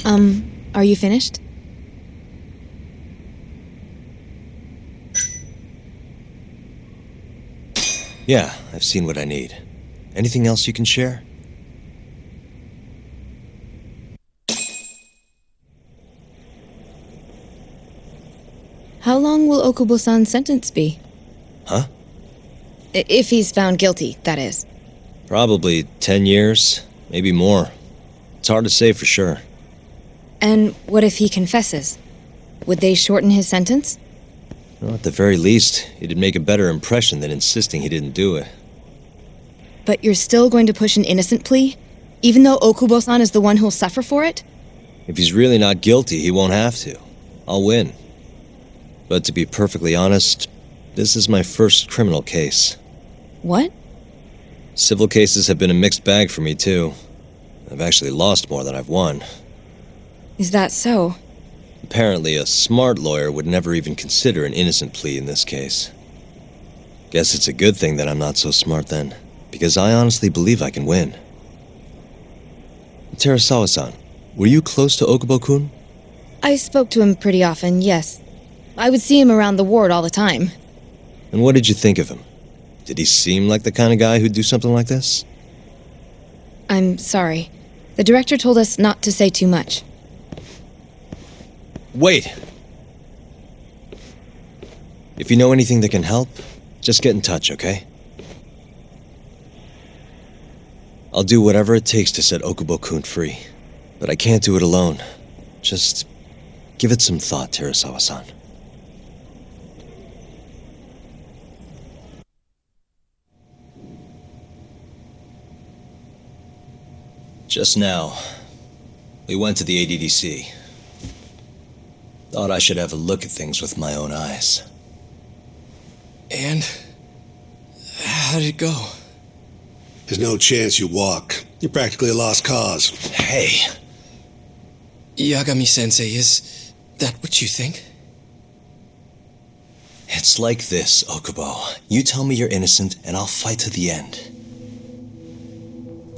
Are you finished? Yeah, I've seen what I need. Anything else you can share? How long will Okubo-san's sentence be? Huh? If he's found guilty, that is. Probably 10 years, maybe more. It's hard to say for sure. And what if he confesses? Would they shorten his sentence? Well, at the very least, it'd make a better impression than insisting he didn't do it. But you're still going to push an innocent plea? Even though Okubo-san is the one who'll suffer for it? If he's really not guilty, he won't have to. I'll win. But to be perfectly honest, this is my first criminal case. What? Civil cases have been a mixed bag for me, too. I've actually lost more than I've won. Is that so? Apparently, a smart lawyer would never even consider an innocent plea in this case. Guess it's a good thing that I'm not so smart then, because I honestly believe I can win. Terasawa-san, were you close to Okubo-kun? I spoke to him pretty often, yes. I would see him around the ward all the time. And what did you think of him? Did he seem like the kind of guy who'd do something like this? I'm sorry. The director told us not to say too much. Wait! If you know anything that can help, just get in touch, okay? I'll do whatever it takes to set Okubo-kun free. But I can't do it alone. Just give it some thought, Terasawa-san. Just now, we went to the ADDC. Thought I should have a look at things with my own eyes. And? How did it go? There's no chance you walk. You're practically a lost cause. Hey! Yagami-sensei, is that what you think? It's like this, Okubo. You tell me you're innocent, and I'll fight to the end.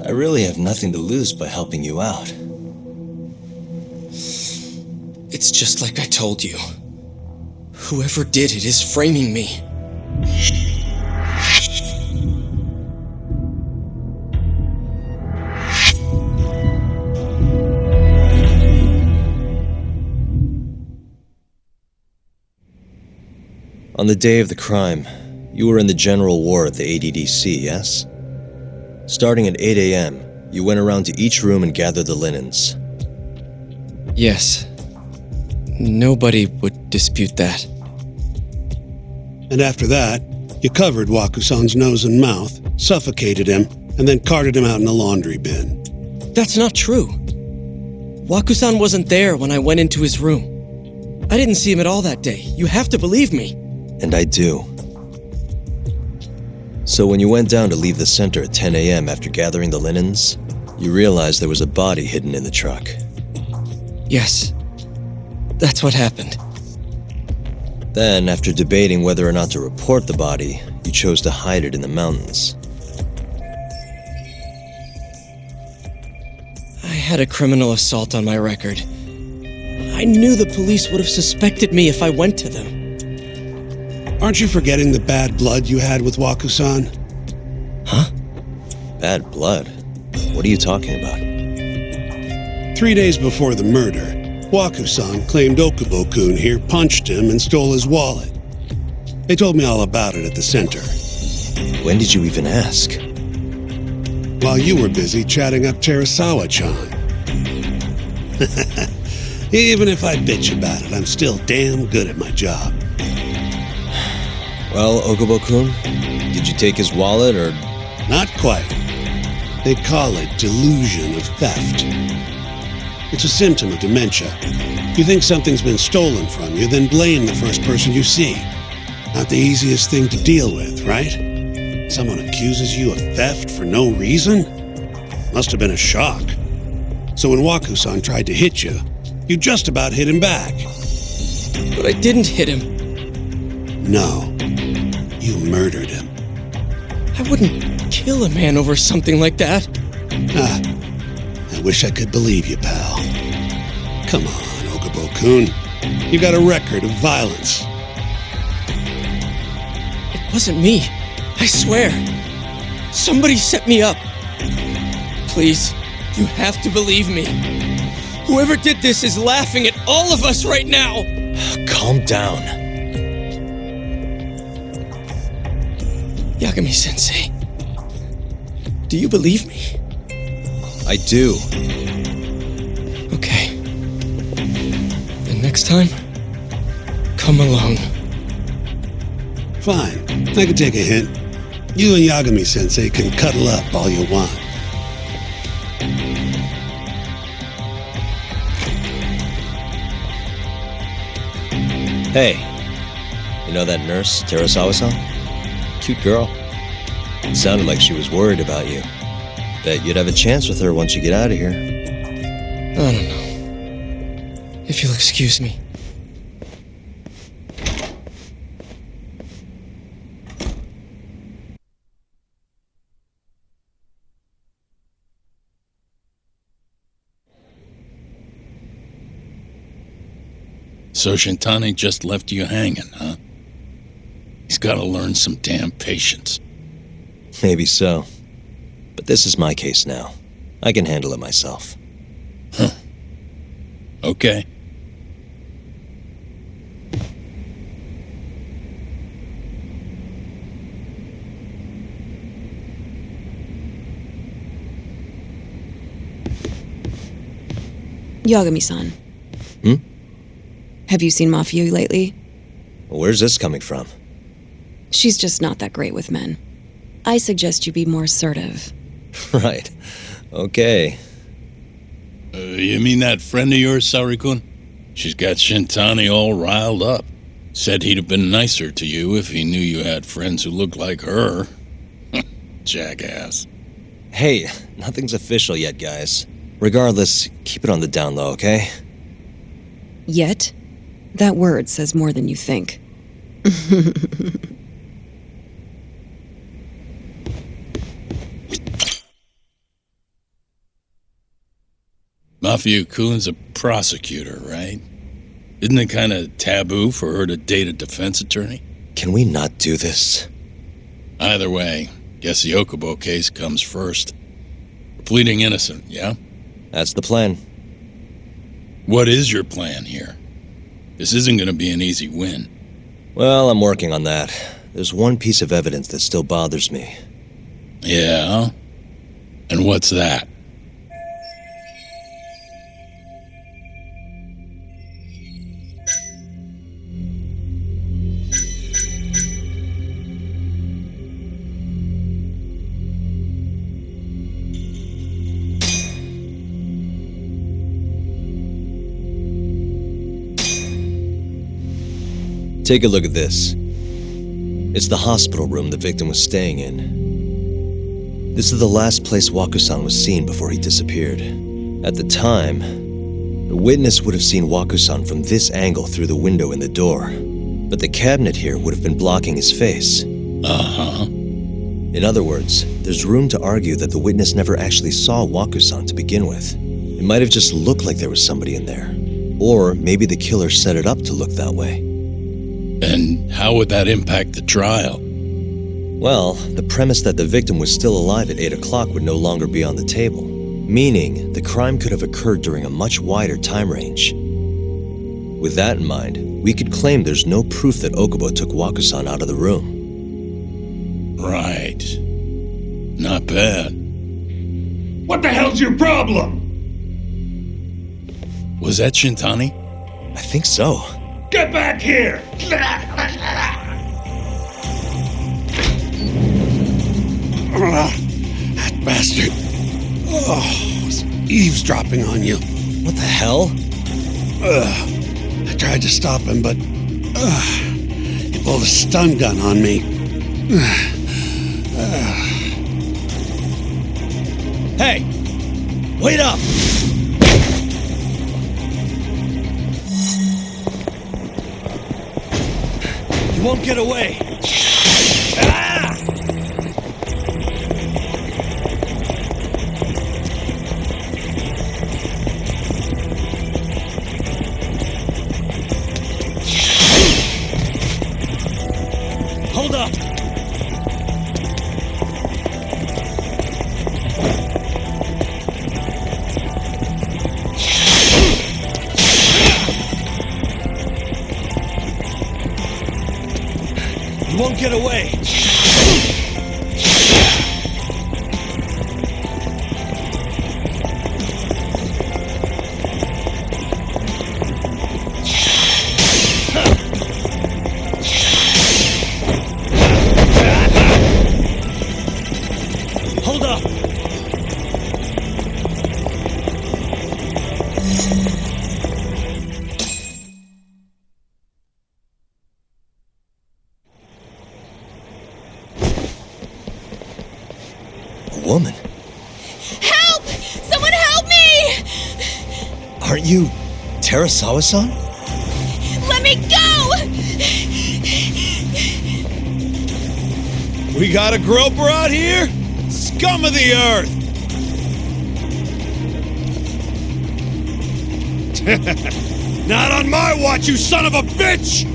I really have nothing to lose by helping you out. It's just like I told you. Whoever did it is framing me. On the day of the crime, you were in the general ward at the ADDC, yes? Starting at 8 a.m., you went around to each room and gathered the linens. Yes. Nobody would dispute that. And after that, you covered Waku-san's nose and mouth, suffocated him, and then carted him out in a laundry bin. That's not true. Waku-san wasn't there when I went into his room. I didn't see him at all that day. You have to believe me. And I do. So when you went down to leave the center at 10 a.m. after gathering the linens, you realized there was a body hidden in the truck. Yes. That's what happened. Then, after debating whether or not to report the body, you chose to hide it in the mountains. I had a criminal assault on my record. I knew the police would have suspected me if I went to them. Aren't you forgetting the bad blood you had with Waku-san? Huh? Bad blood? What are you talking about? 3 days before the murder, Waku-san claimed Okubo-kun here punched him and stole his wallet. They told me all about it at the center. When did you even ask? While you were busy chatting up Terasawa-chan. Even if I bitch about it, I'm still damn good at my job. Well, Okubo-kun, did you take his wallet or... Not quite. They call it delusion of theft. It's a symptom of dementia. You think something's been stolen from you, then blame the first person you see. Not the easiest thing to deal with, right? Someone accuses you of theft for no reason? Must have been a shock. So when Waku-san tried to hit you, you just about hit him back. But I didn't hit him. No. You murdered him. I wouldn't kill a man over something like that. I wish I could believe you, pal. Come on, Okubo-kun. You got a record of violence. It wasn't me. I swear. Somebody set me up. Please, you have to believe me. Whoever did this is laughing at all of us right now. Calm down. Yagami-sensei, do you believe me? I do. Okay. And next time, come alone. Fine. I can take a hint. You and Yagami-sensei can cuddle up all you want. Hey, you know that nurse, Terasawa-san? Cute girl. It sounded like she was worried about you. Bet you'd have a chance with her once you get out of here. I don't know. If you'll excuse me. So Shintani just left you hanging, huh? He's got to learn some damn patience. Maybe so. But this is my case now. I can handle it myself. Huh. Okay. Yagami-san. Hmm? Have you seen Mafia lately? Where's this coming from? She's just not that great with men. I suggest you be more assertive. Right. Okay. You mean that friend of yours, Saori-kun? She's got Shintani all riled up. Said he'd have been nicer to you if he knew you had friends who looked like her. Jackass. Hey, nothing's official yet, guys. Regardless, keep it on the down low, okay? Yet? That word says more than you think. Mafia-kun's a prosecutor, right? Isn't it kind of taboo for her to date a defense attorney? Can we not do this? Either way, guess the Okubo case comes first. We're pleading innocent, yeah? That's the plan. What is your plan here? This isn't going to be an easy win. Well, I'm working on that. There's one piece of evidence that still bothers me. Yeah? And what's that? Take a look at this. It's the hospital room the victim was staying in. This is the last place Waku-san was seen before he disappeared. At the time, the witness would have seen Waku-san from this angle through the window in the door, but the cabinet here would have been blocking his face. Uh-huh. In other words, there's room to argue that the witness never actually saw Waku-san to begin with. It might have just looked like there was somebody in there. Or maybe the killer set it up to look that way. And how would that impact the trial? Well, the premise that the victim was still alive at 8 o'clock would no longer be on the table, meaning the crime could have occurred during a much wider time range. With that in mind, we could claim there's no proof that Okubo took Waku-san out of the room. Right. Not bad. What the hell's your problem? Was that Shintani? I think so. Get back here! That bastard. Oh, he's eavesdropping on you. What the hell? I tried to stop him, but he pulled a stun gun on me. Hey! Wait up! You won't get away! Ah! You won't get away! Hold up! A woman? Help! Someone help me! Aren't you Terasawa-san? Let me go! We got a groper out here? Scum of the earth! Not on my watch, you son of a bitch!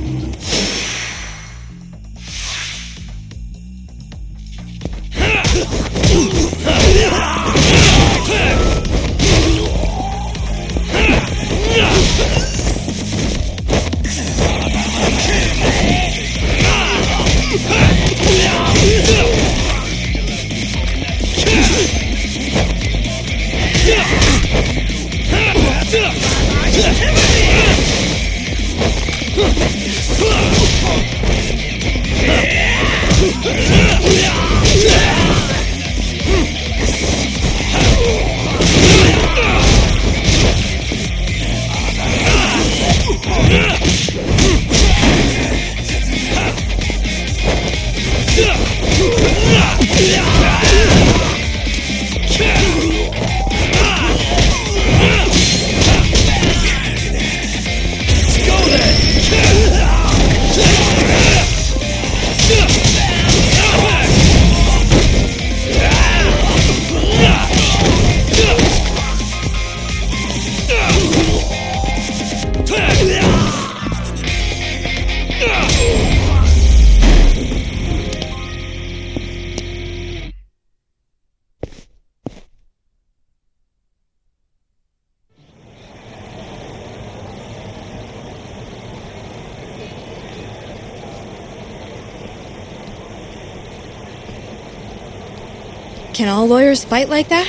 Can all lawyers fight like that?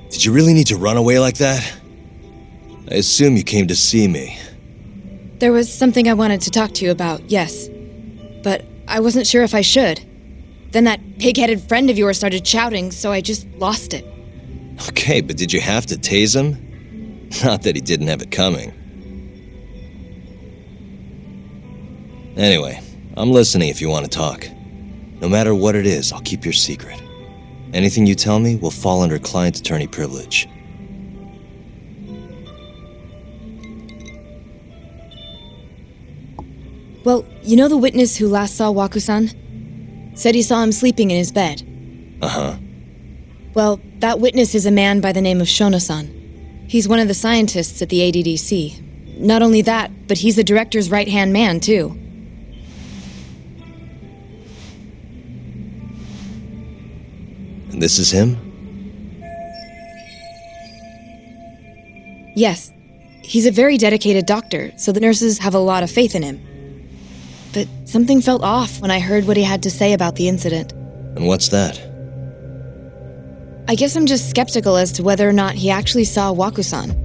Did you really need to run away like that? I assume you came to see me. There was something I wanted to talk to you about, yes. But I wasn't sure if I should. Then that pig-headed friend of yours started shouting, so I just lost it. Okay, but did you have to tase him? Not that he didn't have it coming. Anyway, I'm listening if you want to talk. No matter what it is, I'll keep your secret. Anything you tell me will fall under client attorney privilege. Well, you know the witness who last saw Waku-san? Said he saw him sleeping in his bed. Uh-huh. Well, that witness is a man by the name of Shono-san. He's one of the scientists at the ADDC. Not only that, but he's the director's right-hand man, too. And this is him? Yes. He's a very dedicated doctor, so the nurses have a lot of faith in him. But something felt off when I heard what he had to say about the incident. And what's that? I guess I'm just skeptical as to whether or not he actually saw Waku-san.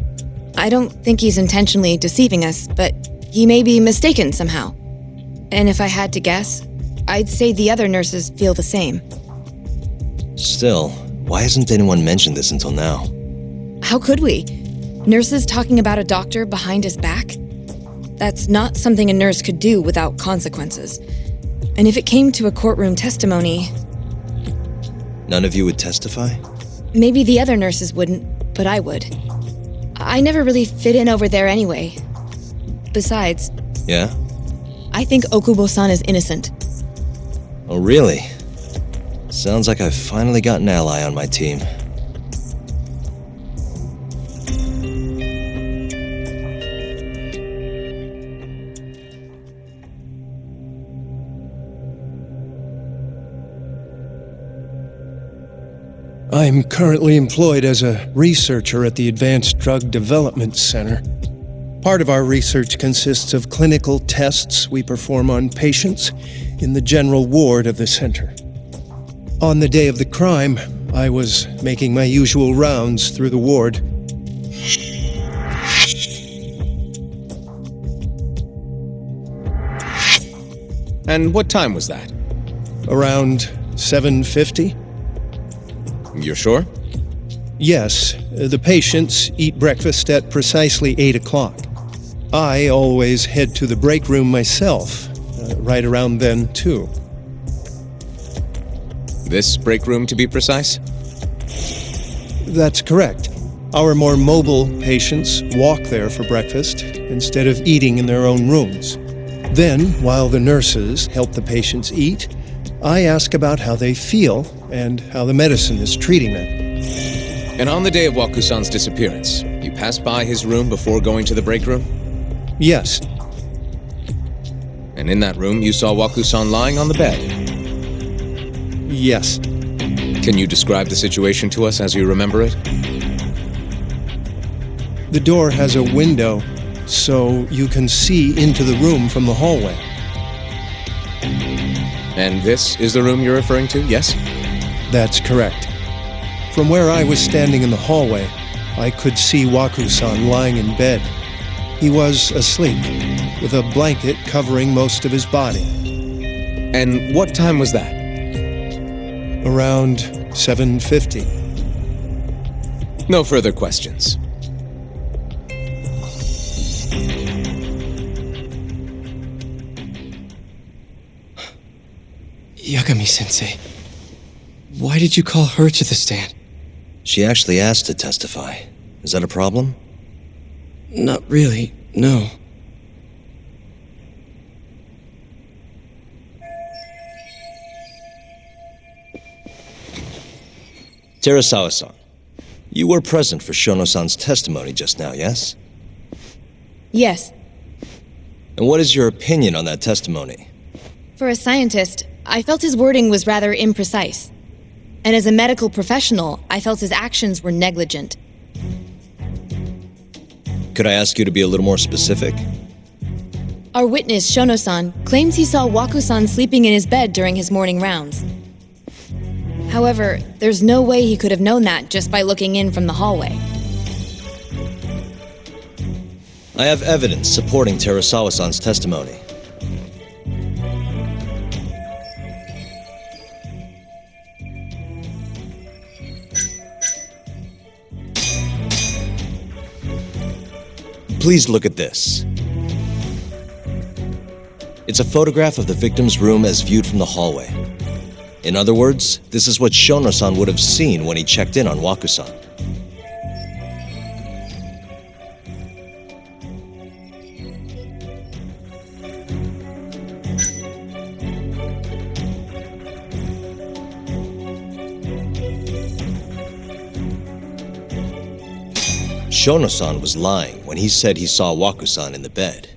I don't think he's intentionally deceiving us, but he may be mistaken somehow. And if I had to guess, I'd say the other nurses feel the same. Still, why hasn't anyone mentioned this until now? How could we? Nurses talking about a doctor behind his back? That's not something a nurse could do without consequences. And if it came to a courtroom testimony... None of you would testify? Maybe the other nurses wouldn't, but I would. I never really fit in over there anyway. Besides... Yeah? I think Okubo-san is innocent. Oh, really? Sounds like I've finally got an ally on my team. I'm currently employed as a researcher at the Advanced Drug Development Center. Part of our research consists of clinical tests we perform on patients in the general ward of the center. On the day of the crime, I was making my usual rounds through the ward. And what time was that? Around 7:50? You're sure? Yes, the patients eat breakfast at precisely 8 o'clock. I always head to the break room myself, right around then, too. This break room, to be precise? That's correct. Our more mobile patients walk there for breakfast instead of eating in their own rooms. Then, while the nurses help the patients eat, I ask about how they feel and how the medicine is treating them. And on the day of Wakusan's disappearance, you passed by his room before going to the break room? Yes, And in that room, you saw Wakusan lying on the bed. yes. Can you describe the situation to us as you remember it? The door has a window, so you can see into the room from the hallway. And this is the room you're referring to, yes? That's correct. From where I was standing in the hallway, I could see Waku-san lying in bed. He was asleep, with a blanket covering most of his body. And what time was that? Around 7:50. No further questions. Yagami-sensei, why did you call her to the stand? She actually asked to testify. Is that a problem? Not really, no. Terasawa-san, you were present for Shono-san's testimony just now, yes? Yes. And what is your opinion on that testimony? For a scientist, I felt his wording was rather imprecise. And as a medical professional, I felt his actions were negligent. Could I ask you to be a little more specific? Our witness, Shono-san, claims he saw Waku-san sleeping in his bed during his morning rounds. However, there's no way he could have known that just by looking in from the hallway. I have evidence supporting Terasawa-san's testimony. Please look at this. It's a photograph of the victim's room as viewed from the hallway. In other words, this is what Shono-san would have seen when he checked in on Waku-san. Shono-san was lying when he said he saw Waku-san in the bed.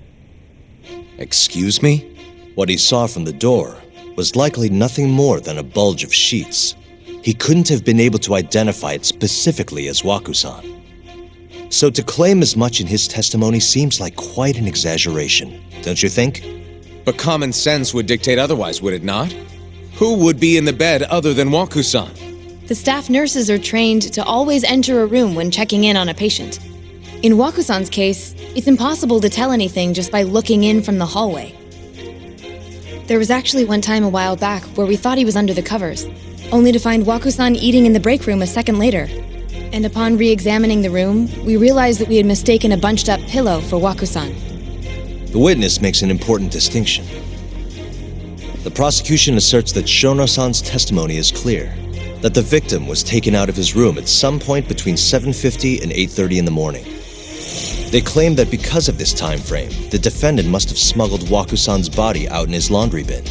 Excuse me? What he saw from the door was likely nothing more than a bulge of sheets. He couldn't have been able to identify it specifically as Waku-san. So to claim as much in his testimony seems like quite an exaggeration, don't you think? But common sense would dictate otherwise, would it not? Who would be in the bed other than Waku-san? The staff nurses are trained to always enter a room when checking in on a patient. In Waku-san's case, it's impossible to tell anything just by looking in from the hallway. There was actually one time a while back where we thought he was under the covers, only to find Waku-san eating in the break room a second later. And upon re-examining the room, we realized that we had mistaken a bunched-up pillow for Waku-san. The witness makes an important distinction. The prosecution asserts that Shono-san's testimony is clear, that the victim was taken out of his room at some point between 7:50 and 8:30 in the morning. They claim that because of this time frame, the defendant must have smuggled Waku-san's body out in his laundry bin.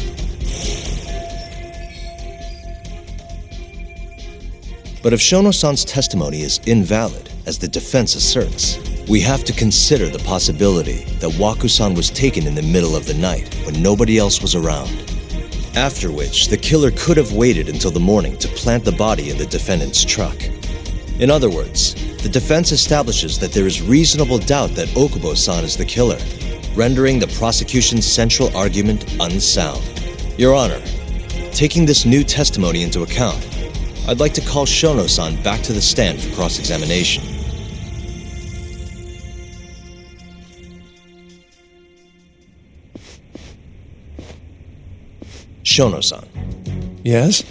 But if Shono-san's testimony is invalid, as the defense asserts, we have to consider the possibility that Waku-san was taken in the middle of the night when nobody else was around. After which, the killer could have waited until the morning to plant the body in the defendant's truck. In other words, the defense establishes that there is reasonable doubt that Okubo-san is the killer, rendering the prosecution's central argument unsound. Your Honor, taking this new testimony into account, I'd like to call Shono-san back to the stand for cross-examination. Shono-san. Yes?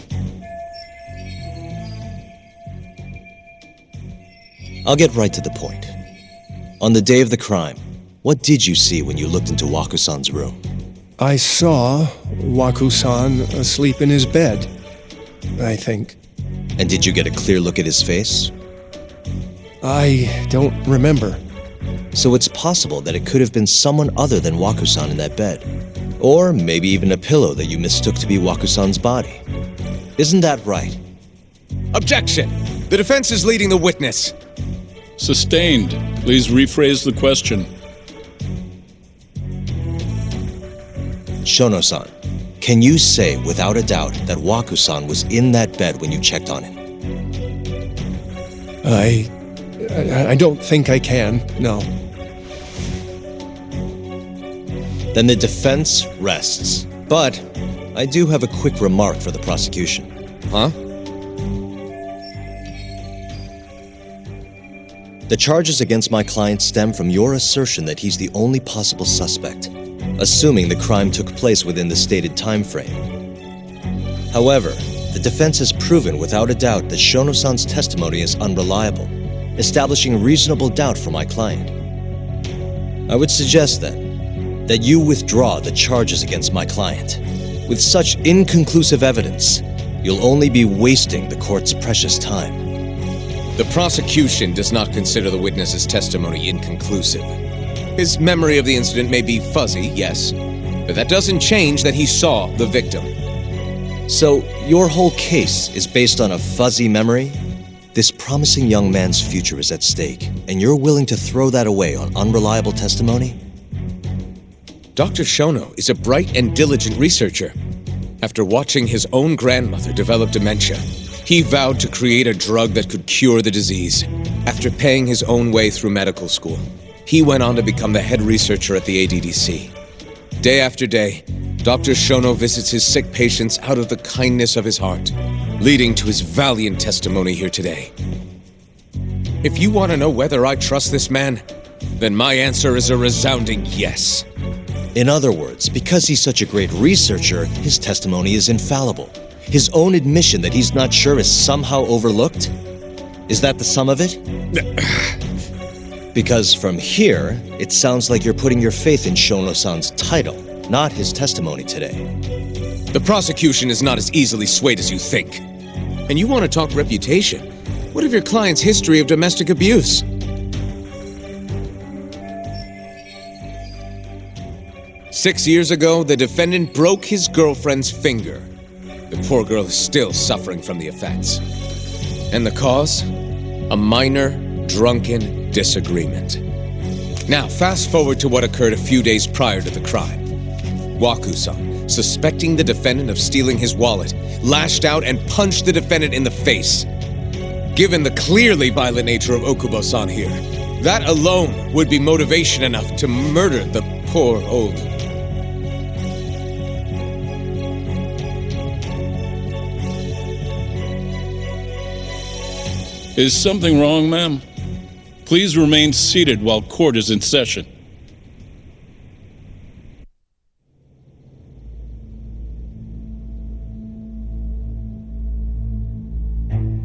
I'll get right to the point. On the day of the crime, what did you see when you looked into Waku-san's room? I saw Waku-san asleep in his bed, I think. And did you get a clear look at his face? I don't remember. So it's possible that it could have been someone other than Waku-san in that bed. Or maybe even a pillow that you mistook to be Waku-san's body. Isn't that right? Objection! The defense is leading the witness. Sustained. Please rephrase the question. Shono-san, can you say without a doubt that Waku-san was in that bed when you checked on him? I don't think I can, no. Then the defense rests. But I do have a quick remark for the prosecution. Huh? The charges against my client stem from your assertion that he's the only possible suspect, assuming the crime took place within the stated time frame. However, the defense has proven without a doubt that Shono-san's testimony is unreliable, establishing reasonable doubt for my client. I would suggest then that you withdraw the charges against my client. With such inconclusive evidence, you'll only be wasting the court's precious time. The prosecution does not consider the witness's testimony inconclusive. His memory of the incident may be fuzzy, yes, but that doesn't change that he saw the victim. So, your whole case is based on a fuzzy memory? This promising young man's future is at stake, and you're willing to throw that away on unreliable testimony? Dr. Shono is a bright and diligent researcher. After watching his own grandmother develop dementia, he vowed to create a drug that could cure the disease. After paying his own way through medical school, he went on to become the head researcher at the ADDC. Day after day, Dr. Shono visits his sick patients out of the kindness of his heart, leading to his valiant testimony here today. If you want to know whether I trust this man, then my answer is a resounding yes. In other words, because he's such a great researcher, his testimony is infallible. His own admission that he's not sure is somehow overlooked? Is that the sum of it? Because from here, it sounds like you're putting your faith in Shono-san's title, not his testimony today. The prosecution is not as easily swayed as you think. And you want to talk reputation? What of your client's history of domestic abuse? Six years ago, the defendant broke his girlfriend's finger. The poor girl is still suffering from the effects. And the cause? A minor, drunken disagreement. Now, fast forward to what occurred a few days prior to the crime. Waku-san, suspecting the defendant of stealing his wallet, lashed out and punched the defendant in the face. Given the clearly violent nature of Okubo-san here, that alone would be motivation enough to murder the poor old... Is something wrong, ma'am? Please remain seated while court is in session.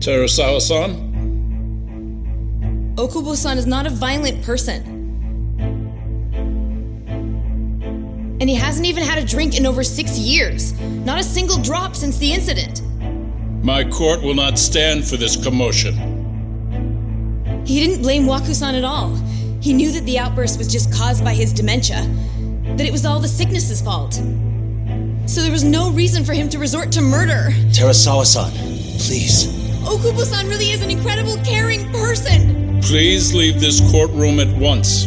Terasawa-san? Okubo-san is not a violent person. And he hasn't even had a drink in over 6 years. Not a single drop since the incident. My court will not stand for this commotion. He didn't blame Waku-san at all. He knew that the outburst was just caused by his dementia, that it was all the sickness's fault. So there was no reason for him to resort to murder. Terasawa-san, please. Okubo-san really is an incredible, caring person. Please leave this courtroom at once.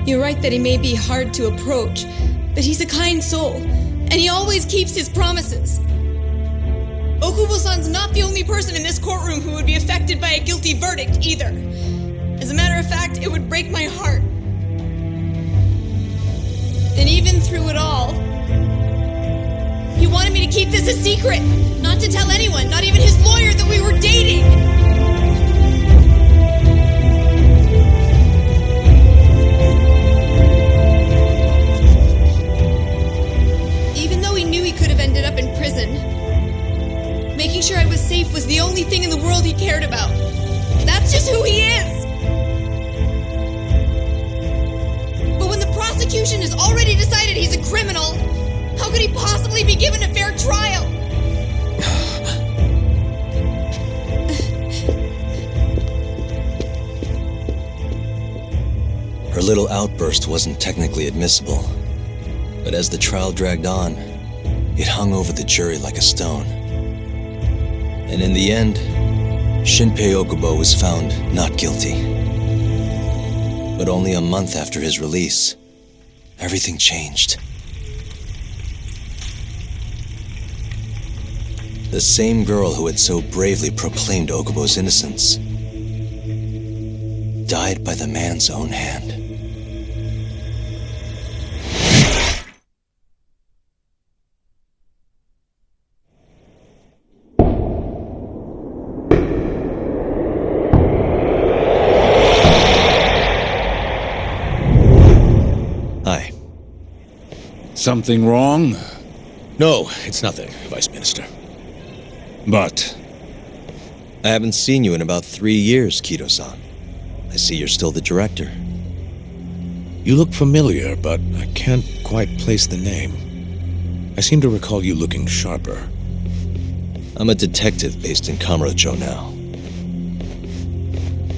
You're right that he may be hard to approach, but he's a kind soul, And he always keeps his promises. Okubo-san's not the only person in this courtroom who would be affected by a guilty verdict, either. As a matter of fact, it would break my heart. And even through it all, he wanted me to keep this a secret, not to tell anyone, not even his lawyer, that we were dating. Even though he knew he could have ended up in prison, making sure I was safe was the only thing in the world he cared about. That's just who he is! But when the prosecution has already decided he's a criminal, how could he possibly be given a fair trial? Her little outburst wasn't technically admissible, but as the trial dragged on, it hung over the jury like a stone. And in the end, Shinpei Okubo was found not guilty. But only a month after his release, everything changed. The same girl who had so bravely proclaimed Okubo's innocence died by the man's own hand. Hi. Something wrong? No, it's nothing, Vice Minister. But I haven't seen you in about 3 years, Kido-san. I see you're still the director. You look familiar, but I can't quite place the name. I seem to recall you looking sharper. I'm a detective based in Kamurocho now.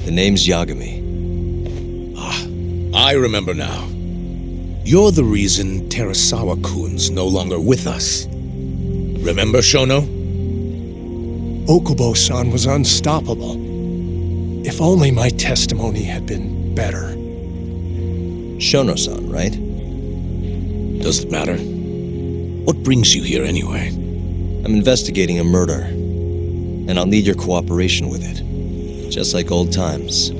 The name's Yagami. I remember now. You're the reason Terasawa-kun's no longer with us. Remember, Shono? Okubo-san was unstoppable. If only my testimony had been better. Shono-san, right? Does it matter? What brings you here anyway? I'm investigating a murder, and I'll need your cooperation with it. Just like old times.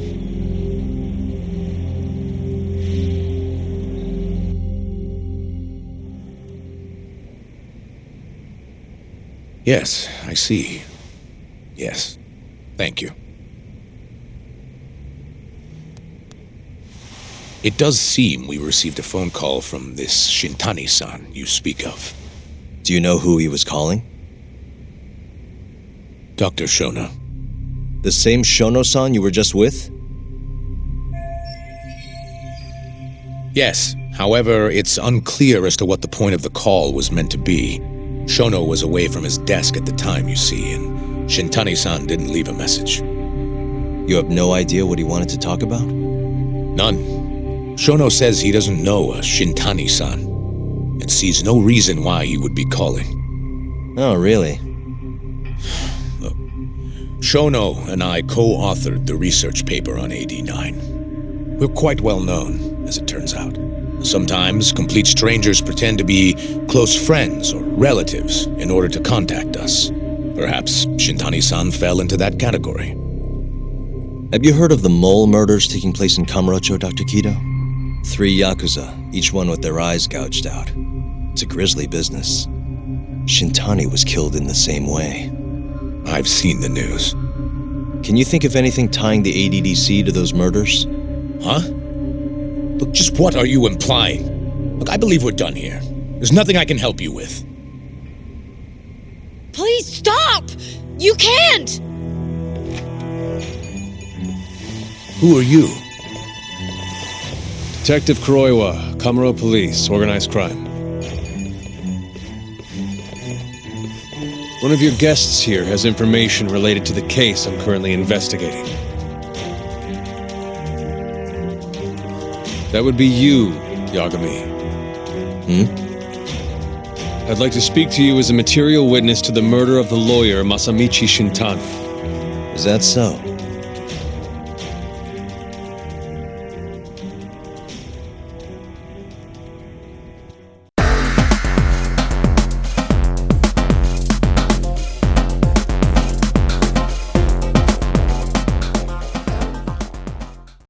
Yes, I see. Yes. Thank you. It does seem we received a phone call from this Shintani-san you speak of. Do you know who he was calling? Dr. Shono. The same Shono-san you were just with? Yes. However, it's unclear as to what the point of the call was meant to be. Shono was away from his desk at the time, you see, and Shintani-san didn't leave a message. You have no idea what he wanted to talk about? None. Shono says he doesn't know a Shintani-san, and sees no reason why he would be calling. Oh, really? Look, Shono and I co-authored the research paper on AD9. We're quite well known, as it turns out. Sometimes, complete strangers pretend to be close friends or relatives in order to contact us. Perhaps Shintani-san fell into that category. Have you heard of the mole murders taking place in Kamurocho, Dr. Kido? 3 Yakuza, each one with their eyes gouged out. It's a grisly business. Shintani was killed in the same way. I've seen the news. Can you think of anything tying the ADDC to those murders? Huh? Look, just what are you implying? Look, I believe we're done here. There's nothing I can help you with. Please stop! You can't! Who are you? Detective Kuroiwa, Kamuro Police, Organized Crime. One of your guests here has information related to the case I'm currently investigating. That would be you, Yagami. I'd like to speak to you as a material witness to the murder of the lawyer Masamichi Shintani. Is that so?